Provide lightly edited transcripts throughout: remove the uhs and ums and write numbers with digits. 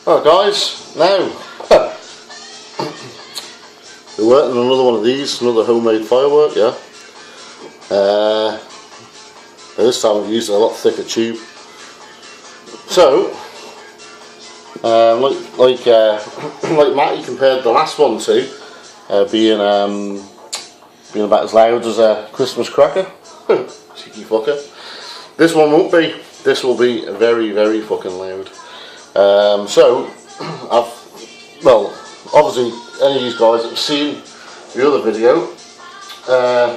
Alright guys, now we're working on another one of these, another homemade firework, yeah. This time we've used a lot thicker tube. So, like Matty compared the last one to being about as loud as a Christmas cracker. Cheeky fucker. This one won't be. This will be very, very fucking loud. So, obviously any of these guys that have seen the other video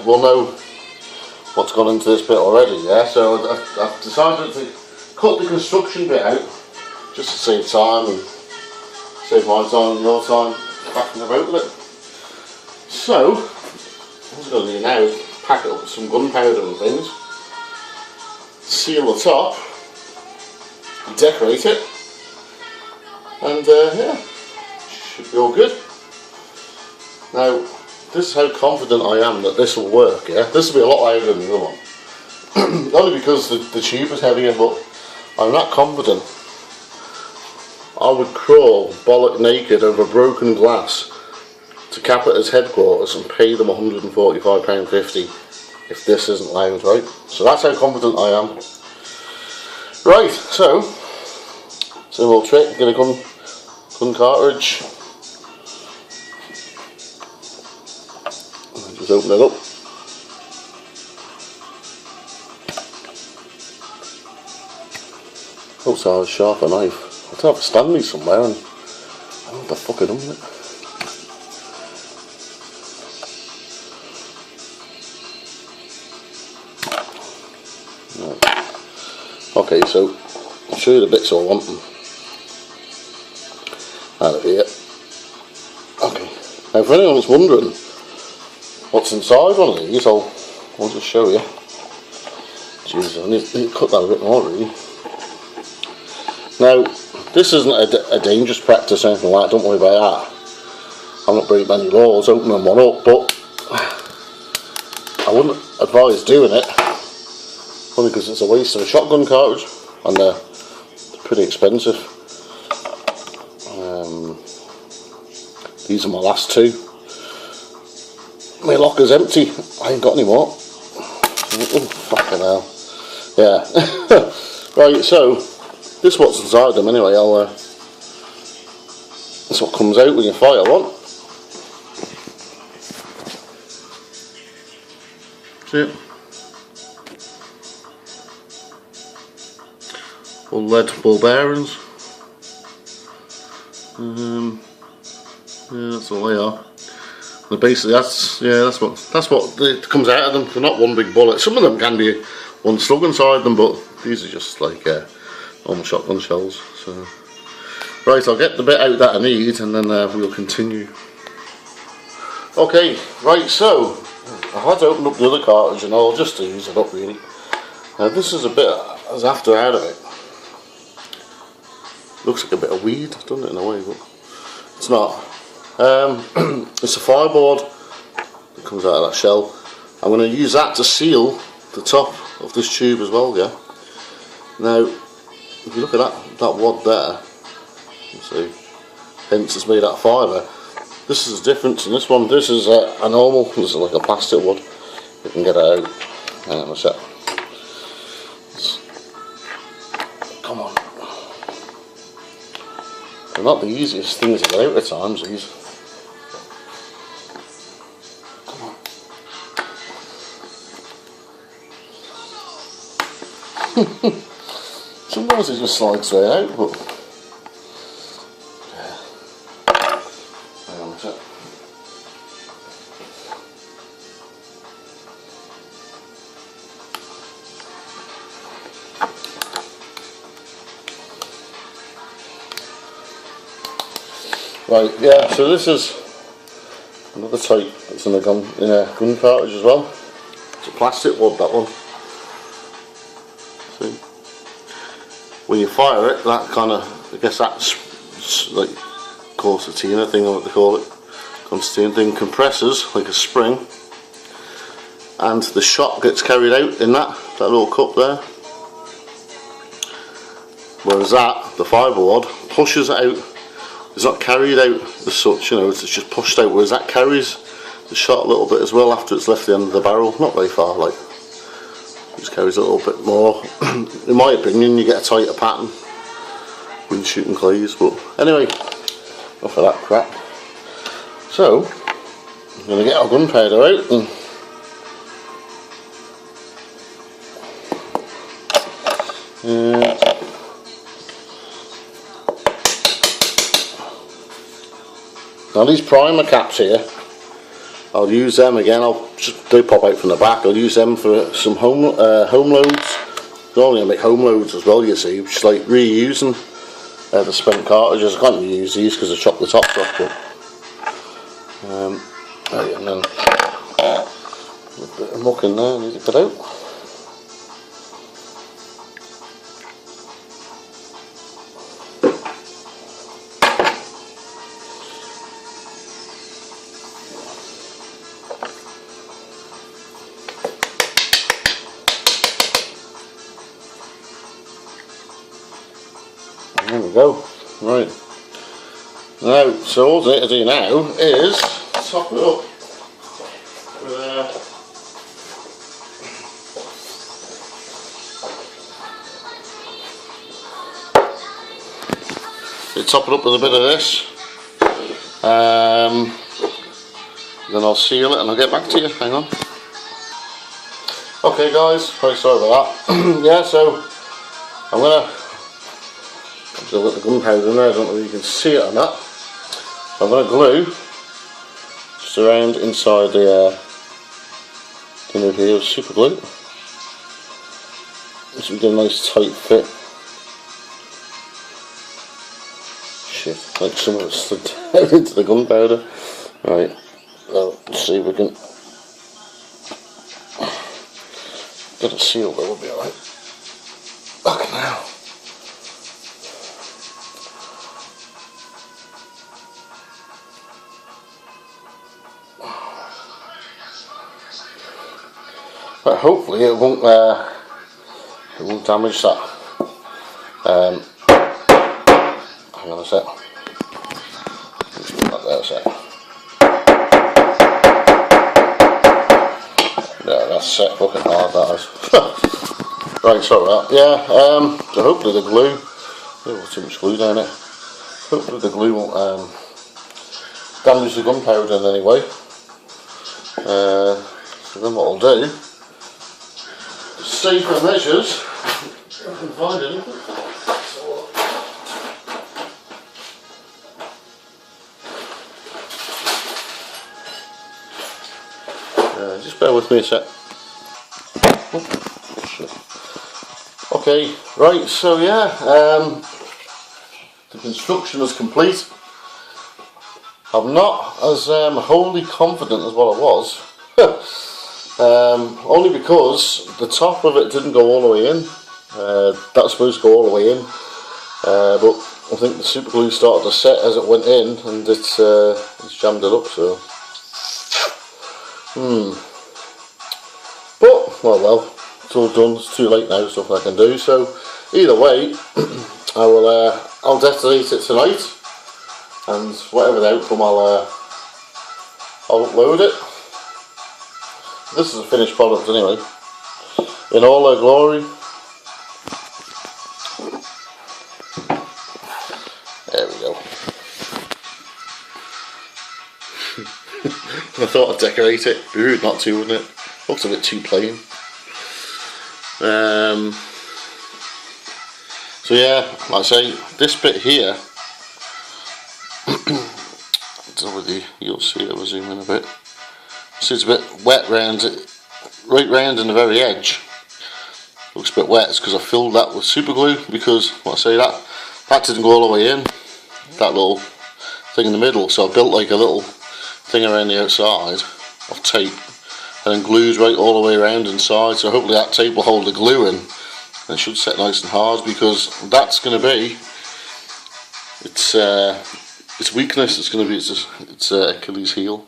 will know what's gone into this bit already, yeah? So I've decided to cut the construction bit out just to save time and save my time and your time backing about with it. So, what I'm going to do now is pack it up with some gunpowder and things, seal the top, decorate it, and yeah, should be all good. Now, this is how confident I am that this will work, yeah? This will be a lot louder than the other one. Only because the tube is heavier, but I'm not confident. I would crawl bollock naked over broken glass to Capita's headquarters and pay them £145.50 if this isn't loud, right? So that's how confident I am. Right, so same old trick, get a gun cartridge. Just open it up. Looks like a sharper knife. I'll have to stand me somewhere and I don't know what the fuck I done with it. Right. Okay, so I'll show you the bits I want them out of here. Okay, now if anyone's wondering what's inside one of these, I'll just show you. Jesus, I need to cut that a bit more really. Now, this isn't a dangerous practice or anything like that, don't worry about that. I'm not breaking any laws opening one up, but I wouldn't advise doing it, only because it's a waste of a shotgun cartridge, and they're pretty expensive. These are my last two. My locker's empty, I ain't got any more. Oh, fucking hell. Yeah. Right, so this is what's inside them anyway. That's what comes out when you fire one. See it? All lead ball bearings. Yeah, that's all they are. And basically, that's what comes out of them. They're not one big bullet. Some of them can be one slug inside them, but these are just like normal shotgun shells. So, right, I'll get the bit out that I need, and then we'll continue. Okay, right. So I've had to open up the other cartridge, and I'll just use it up really. Now this is a bit as after out of it. Looks like a bit of weed, doesn't it, in a way, but it's not. It's a fireboard that comes out of that shell. I'm going to use that to seal the top of this tube as well, yeah. Now, if you look at that wad there, you see, hence it's made out of fibre. This is the difference in this one. This is a normal, this is like a plastic wad. You can get it out. Hang on a sec. Come on. They're not the easiest things to get out at times, these. Sometimes it just slides straight out, but hang on a sec. Right, yeah, so this is another type that's in a gun cartridge as well. It's a plastic wad, that one. See? When you fire it, that kind of, I guess that's like concertina thing, or what they call it, concertina thing, compresses like a spring, and the shot gets carried out in that little cup there. Whereas that, the fiberboard, pushes it out. It's not carried out as such, you know, it's just pushed out, whereas that carries the shot a little bit as well after it's left the end of the barrel. Not very far, like, it just carries a little bit more. In my opinion, you get a tighter pattern when shooting clays, but anyway, enough of that crap. So, I'm going to get our gunpowder out and now these primer caps here, I'll use them again. They pop out from the back. I'll use them for some home loads. They're only going to make home loads as well, you see, which is like reusing the spent cartridges. I can't use these because I chopped the tops off, but and then a bit of muck in there, I need to cut out. There we go. Right. Now, so all I need to do now is top it up with top it up with a bit of this. Then I'll seal it and I'll get back to you. Hang on. Okay, guys. Very sorry about that. Yeah. So I'm gonna. I've got the gunpowder in there, I don't know if you can see it or not. I'm going to glue just around inside the thing over here with super glue. This will get a nice tight fit. Shit, like some of it slid down into the gunpowder. Right, well, let's see if we can get it sealed, that will be alright. Okay, now. But hopefully it won't damage that. Hang on a sec. Let's put that there a sec. Yeah, that's set fucking hard, that is. Right, sorry about that. Yeah, so hopefully the glue, oh, too much glue down it. Hopefully the glue won't damage the gunpowder in any way. So then what I'll do, safer measures, if I can find anything. Just bear with me a sec. Okay, right, so yeah, the construction is complete. I'm not as wholly confident as what I was. Only because the top of it didn't go all the way in. That's supposed to go all the way in, but I think the super glue started to set as it went in, and it's jammed it up. So, but well, it's all done. It's too late now. There's nothing I can do. So, either way, I'll detonate it tonight, and whatever the outcome, I'll upload it. This is a finished product anyway, in all their glory. There we go. I thought I'd decorate it. Ooh, not too, wouldn't it? Looks a bit too plain. So yeah, like I say, this bit here, you'll see it, we'll zoom in a bit. So it's a bit wet round it, right round in the very edge. Looks a bit wet, it's because I filled that with super glue, because, like I say, that didn't go all the way in, that little thing in the middle, so I built like a little thing around the outside of tape, and then glued right all the way around inside, so hopefully that tape will hold the glue in, and it should set nice and hard, because that's going to be its weakness, it's going to be its Achilles heel.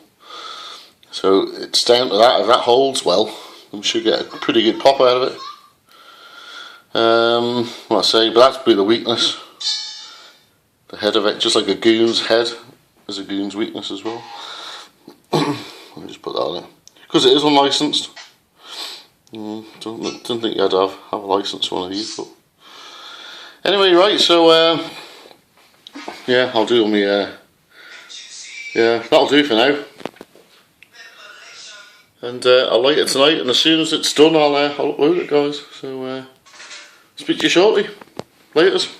So it's down to that. If that holds well, we should get a pretty good pop out of it. What I say, but that'd be the weakness. The head of it, just like a goon's head, is a goon's weakness as well. Let me just put that on it. Because it is unlicensed. Didn't think you had to have a license for one of these, but anyway, right, so yeah, I'll do me yeah, that'll do for now. And I'll light it tonight, and as soon as it's done I'll upload it, guys. So speak to you shortly. Laters.